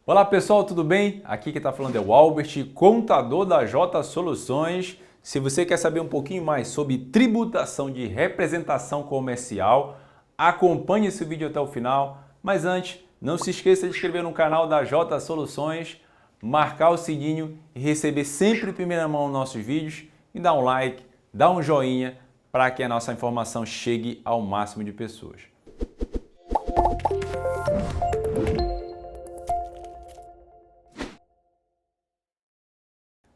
Olá pessoal, tudo bem? Aqui quem está falando é o Albert, contador da J Soluções. Se você quer saber um pouquinho mais sobre tributação de representação comercial, acompanhe esse vídeo até o final. Mas antes, não se esqueça de se inscrever no canal da J Soluções, marcar o sininho e receber sempre em primeira mão nossos vídeos e dar um like, dar um joinha para que a nossa informação chegue ao máximo de pessoas.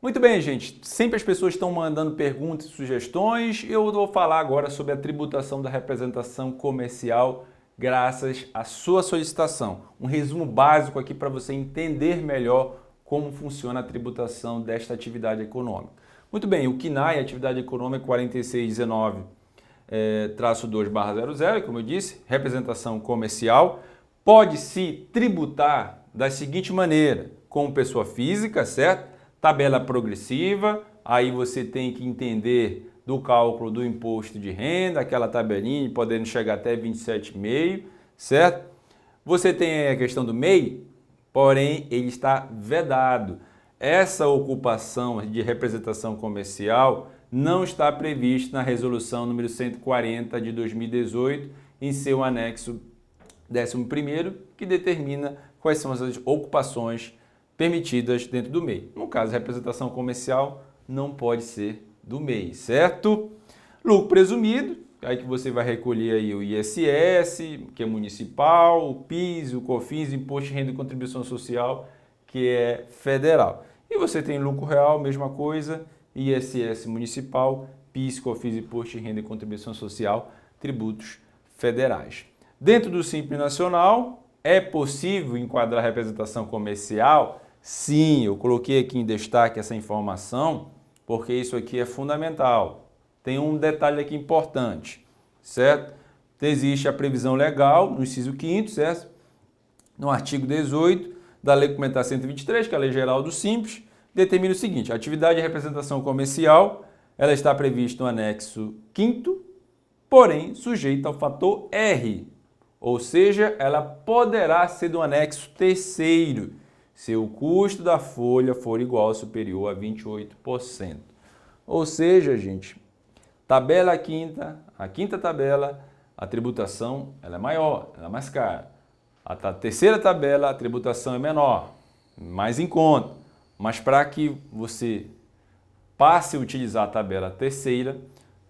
Muito bem, gente. Sempre as pessoas estão mandando perguntas e sugestões. Eu vou falar agora sobre a tributação da representação comercial graças à sua solicitação. Um resumo básico aqui para você entender melhor como funciona a tributação desta atividade econômica. Muito bem, o CNAE, atividade econômica 4619-2/00, como eu disse, representação comercial, pode-se tributar da seguinte maneira, como pessoa física, certo? Tabela progressiva, aí você tem que entender do cálculo do imposto de renda, aquela tabelinha podendo chegar até 27,5, certo? Você tem a questão do MEI, porém ele está vedado. Essa ocupação de representação comercial não está prevista na resolução número 140 de 2018 em seu anexo 11º, que determina quais são as ocupações permitidas dentro do MEI. No caso, a representação comercial não pode ser do MEI, certo? Lucro presumido, aí que você vai recolher aí o ISS, que é municipal, o PIS, o COFINS, Imposto de Renda e Contribuição Social, que é federal. E você tem lucro real, mesma coisa, ISS municipal, PIS, COFINS, Imposto de Renda e Contribuição Social, tributos federais. Dentro do Simples Nacional, é possível enquadrar a representação comercial? Sim, eu coloquei aqui em destaque essa informação porque isso aqui é fundamental. Tem um detalhe aqui importante, certo? Existe a previsão legal no inciso 5º, certo? No artigo 18 da Lei Complementar 123, que é a Lei Geral do Simples, determina o seguinte: a atividade de representação comercial, ela está prevista no anexo 5º, porém sujeita ao fator R, ou seja, ela poderá ser do anexo 3º, se o custo da folha for igual ou superior a 28%. Ou seja, gente, tabela quinta, a quinta tabela, a tributação ela é maior, ela é mais cara. A terceira tabela, a tributação é menor, mais em conta. Mas para que você passe a utilizar a tabela terceira,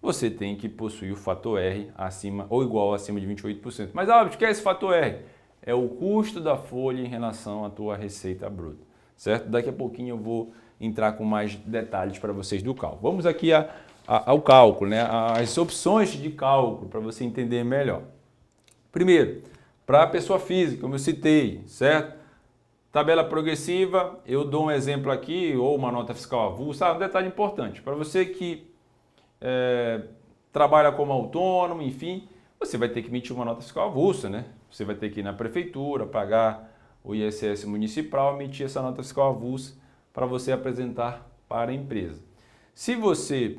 você tem que possuir o fator R acima ou igual ou acima de 28%. Mas, Albert, o que é esse fator R? É o custo da folha em relação à tua receita bruta, certo? Daqui a pouquinho eu vou entrar com mais detalhes para vocês do cálculo. Vamos aqui ao cálculo, né? As opções de cálculo para você entender melhor. Primeiro, para a pessoa física, como eu citei, certo? Tabela progressiva, eu dou um exemplo aqui, ou uma nota fiscal avulsa. Um detalhe importante, para você que trabalha como autônomo, enfim, você vai ter que emitir uma nota fiscal avulsa, né? Você vai ter que ir na prefeitura, pagar o ISS municipal, emitir essa nota fiscal avulsa para você apresentar para a empresa. Se você,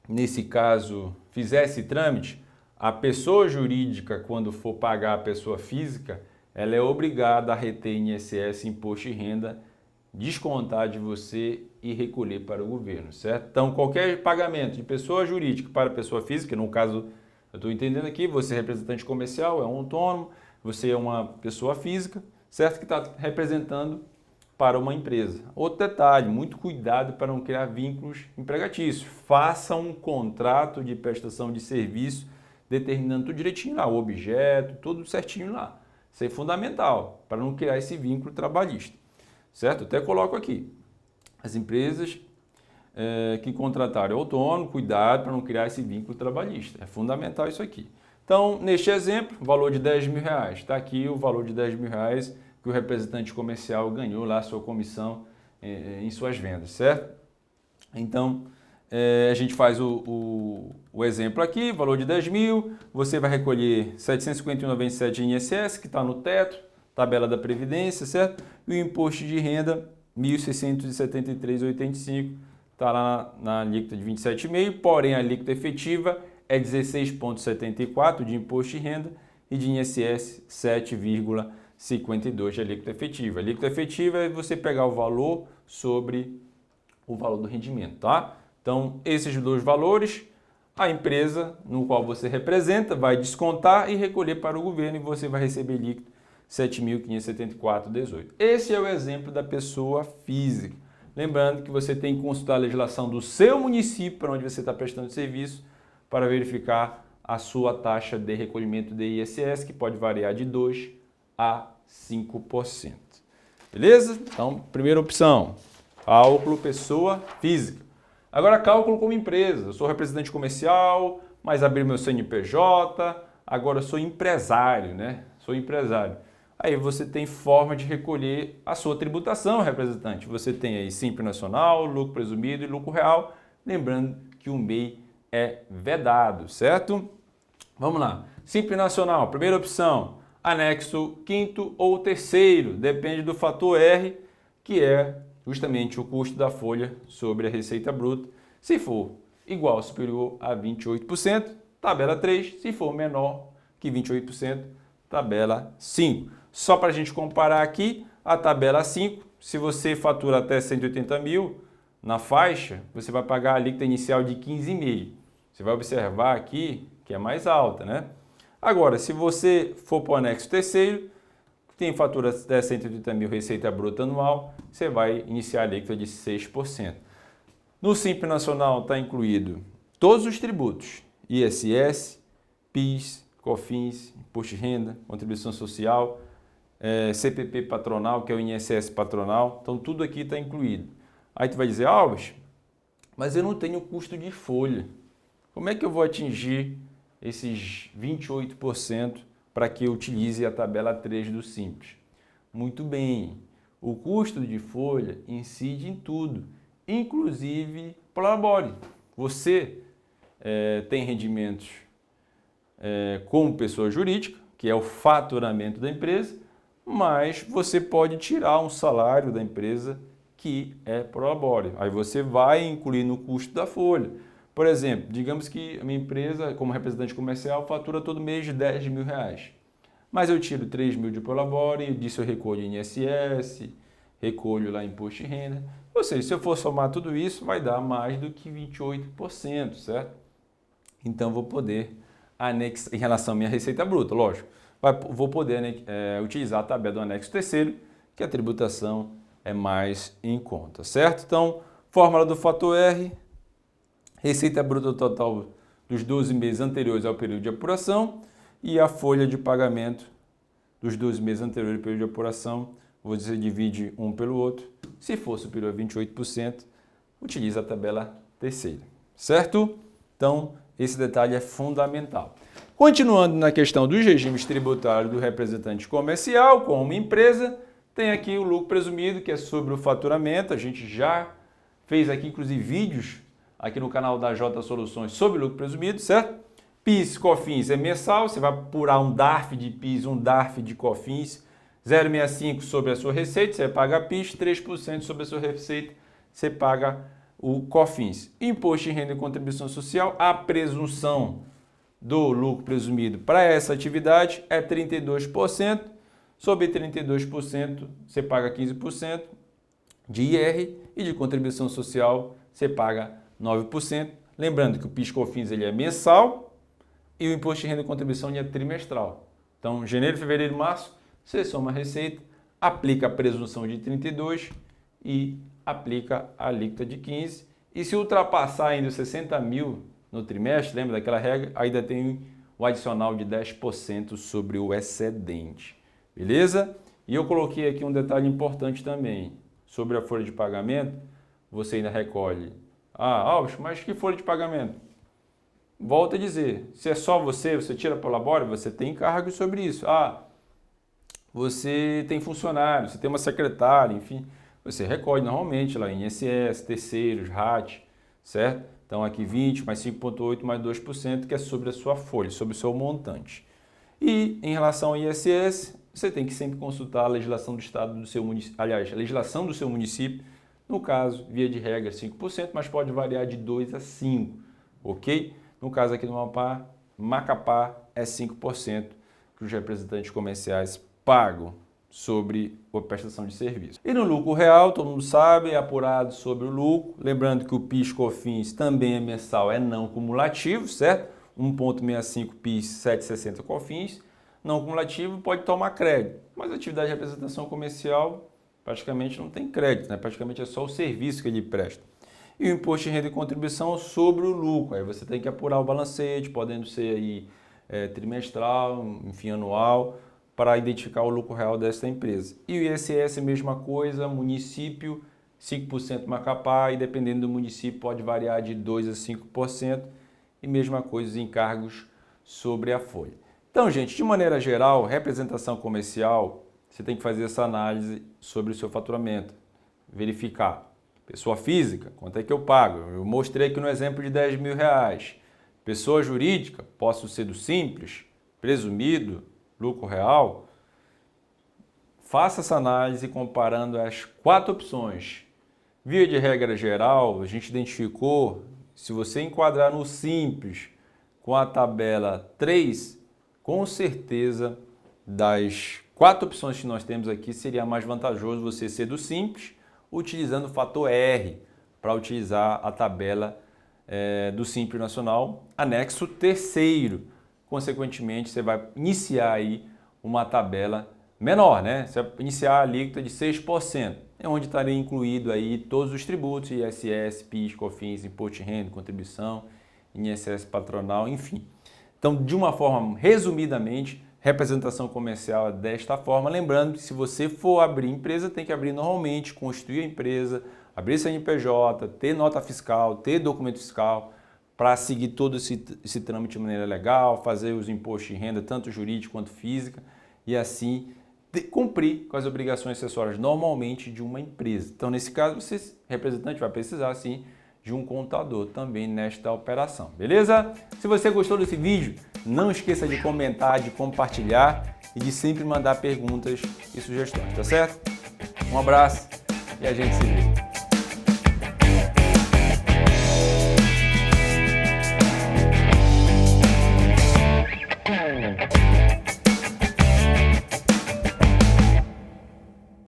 nesse caso, fizer esse trâmite, a pessoa jurídica, quando for pagar a pessoa física, ela é obrigada a reter em ISS, imposto de renda, descontar de você e recolher para o governo, certo? Então, qualquer pagamento de pessoa jurídica para pessoa física, no caso, eu estou entendendo aqui, você é representante comercial, é um autônomo, você é uma pessoa física, certo? Que está representando para uma empresa. Outro detalhe, muito cuidado para não criar vínculos empregatícios. Faça um contrato de prestação de serviço determinando tudo direitinho lá, o objeto, tudo certinho lá. Isso é fundamental para não criar esse vínculo trabalhista, certo? Até coloco aqui, as empresas que contratarem autônomo, cuidado para não criar esse vínculo trabalhista. É fundamental isso aqui. Então, neste exemplo, valor de R$10.000. Está aqui o valor de R$10.000 que o representante comercial ganhou lá, sua comissão em suas vendas, certo? Então, a gente faz o exemplo aqui, valor de 10.000, você vai recolher 751,97 em ISS, que está no teto, tabela da Previdência, certo? E o imposto de renda, 1.673,85, está lá na alíquota de 27,5%, porém a alíquota efetiva é 16,74% de imposto de renda e de ISS 7,05%. 52 de alíquota efetiva. A alíquota efetiva é você pegar o valor sobre o valor do rendimento, tá? Então, esses dois valores, a empresa no qual você representa vai descontar e recolher para o governo e você vai receber líquido 7.574,18. Esse é o exemplo da pessoa física. Lembrando que você tem que consultar a legislação do seu município para onde você está prestando serviço para verificar a sua taxa de recolhimento de ISS, que pode variar de 2% a 5%. Beleza? Então, primeira opção, cálculo pessoa física. Agora, cálculo como empresa. Eu sou representante comercial, mas abri meu CNPJ, agora eu sou empresário, né? Sou empresário. Aí você tem forma de recolher a sua tributação, representante. Você tem aí Simples Nacional, lucro presumido e lucro real. Lembrando que o MEI é vedado, certo? Vamos lá. Simples Nacional, primeira opção, anexo 5º ou 3º, depende do fator R, que é justamente o custo da folha sobre a receita bruta. Se for igual ou superior a 28%, tabela 3. Se for menor que 28%, tabela 5. Só para a gente comparar aqui, a tabela 5, se você fatura até 180 mil na faixa, você vai pagar a alíquota inicial de 15,5%. Você vai observar aqui que é mais alta, né? Agora, se você for para o anexo 3º, tem fatura até 180 mil receita bruta anual, você vai iniciar a alíquota de 6%. No Simples Nacional está incluído todos os tributos, ISS, PIS, COFINS, Imposto de Renda, Contribuição Social, CPP patronal, que é o INSS patronal, então tudo aqui está incluído. Aí tu vai dizer, Alves, mas eu não tenho custo de folha. Como é que eu vou atingir esses 28% para que eu utilize a tabela 3 do Simples? Muito bem, o custo de folha incide em tudo, inclusive prolabore. Você tem rendimentos como pessoa jurídica, que é o faturamento da empresa, mas você pode tirar um salário da empresa que é prolabore. Aí você vai incluir no custo da folha. Por exemplo, digamos que a minha empresa, como representante comercial, fatura todo mês 10 mil reais. Mas eu tiro 3 mil de prolabore, disso eu recolho INSS, recolho lá Imposto de Renda. Ou seja, se eu for somar tudo isso, vai dar mais do que 28%, certo? Então, vou poder anexar, em relação à minha receita bruta, lógico, vou poder utilizar a tabela do anexo 3º, que a tributação é mais em conta, certo? Então, fórmula do fator R, receita bruta total dos 12 meses anteriores ao período de apuração e a folha de pagamento dos 12 meses anteriores ao período de apuração. Você divide um pelo outro. Se for superior a 28%, utiliza a tabela 3ª, certo? Então, esse detalhe é fundamental. Continuando na questão dos regimes tributários do representante comercial, como empresa, tem aqui o lucro presumido, que é sobre o faturamento. A gente já fez aqui, inclusive, vídeos aqui no canal da J Soluções sobre lucro presumido, certo? PIS, COFINS é mensal, você vai apurar um DARF de PIS, um DARF de COFINS, 0,65 sobre a sua receita, você paga PIS, 3% sobre a sua receita, você paga o COFINS. Imposto de Renda e Contribuição Social, a presunção do lucro presumido para essa atividade é 32%, sobre 32% você paga 15% de IR e de contribuição social você paga 9%. Lembrando que o PIS/COFINS ele é mensal e o Imposto de Renda e Contribuição ele é trimestral. Então, janeiro, fevereiro, março, você soma a receita, aplica a presunção de 32% e aplica a alíquota de 15%. E se ultrapassar ainda os 60 mil no trimestre, lembra daquela regra? Ainda tem o adicional de 10% sobre o excedente. Beleza? E eu coloquei aqui um detalhe importante também. Sobre a folha de pagamento, você ainda recolhe. Alves, mas que folha de pagamento? Volto a dizer, se é só você tira para o labore, você tem encargo sobre isso. Você tem funcionário, você tem uma secretária, enfim, você recolhe normalmente lá em INSS, terceiros, RAT, certo? Então aqui 20 mais 5,8 mais 2%, que é sobre a sua folha, sobre o seu montante. E em relação ao ISS, você tem que sempre consultar a legislação do estado do seu município, aliás, a legislação do seu município, no caso, via de regra 5%, mas pode variar de 2 a 5%, ok? No caso aqui do Macapá é 5% que os representantes comerciais pagam, sobre a prestação de serviço. E no lucro real, todo mundo sabe, é apurado sobre o lucro. Lembrando que o PIS/COFINS também é mensal, é não cumulativo, certo? 1,65 PIS, 7,60 COFINS. Não cumulativo pode tomar crédito, mas a atividade de representação comercial praticamente não tem crédito, né? Praticamente é só o serviço que ele presta. E o imposto de renda e contribuição sobre o lucro. Aí você tem que apurar o balancete, podendo ser aí, trimestral, enfim, anual, para identificar o lucro real dessa empresa. E o ISS, mesma coisa, município, 5% Macapá, e dependendo do município pode variar de 2% a 5%, e mesma coisa os encargos sobre a folha. Então, gente, de maneira geral, representação comercial, você tem que fazer essa análise sobre o seu faturamento, verificar. Pessoa física, quanto é que eu pago? Eu mostrei aqui no exemplo de R$10.000. Pessoa jurídica, posso ser do simples, presumido, lucro real. Faça essa análise comparando as 4 opções. Via de regra geral, a gente identificou, se você enquadrar no simples com a tabela 3, com certeza das 4 opções que nós temos aqui, seria mais vantajoso você ser do simples, utilizando o fator R para utilizar a tabela do Simples Nacional, anexo 3º. Consequentemente, você vai iniciar aí uma tabela menor, né? Você vai iniciar a alíquota de 6%, onde estaria incluído aí todos os tributos, ISS, PIS, COFINS, imposto de renda, contribuição, INSS patronal, enfim. Então, de uma forma, resumidamente, representação comercial é desta forma. Lembrando que se você for abrir empresa, tem que abrir normalmente, constituir a empresa, abrir CNPJ, ter nota fiscal, ter documento fiscal, para seguir todo esse trâmite de maneira legal, fazer os impostos de renda, tanto jurídica quanto física, e assim cumprir com as obrigações acessórias normalmente de uma empresa. Então, nesse caso, você, representante, vai precisar, sim, de um contador também nesta operação, beleza? Se você gostou desse vídeo, não esqueça de comentar, de compartilhar e de sempre mandar perguntas e sugestões, tá certo? Um abraço e a gente se vê.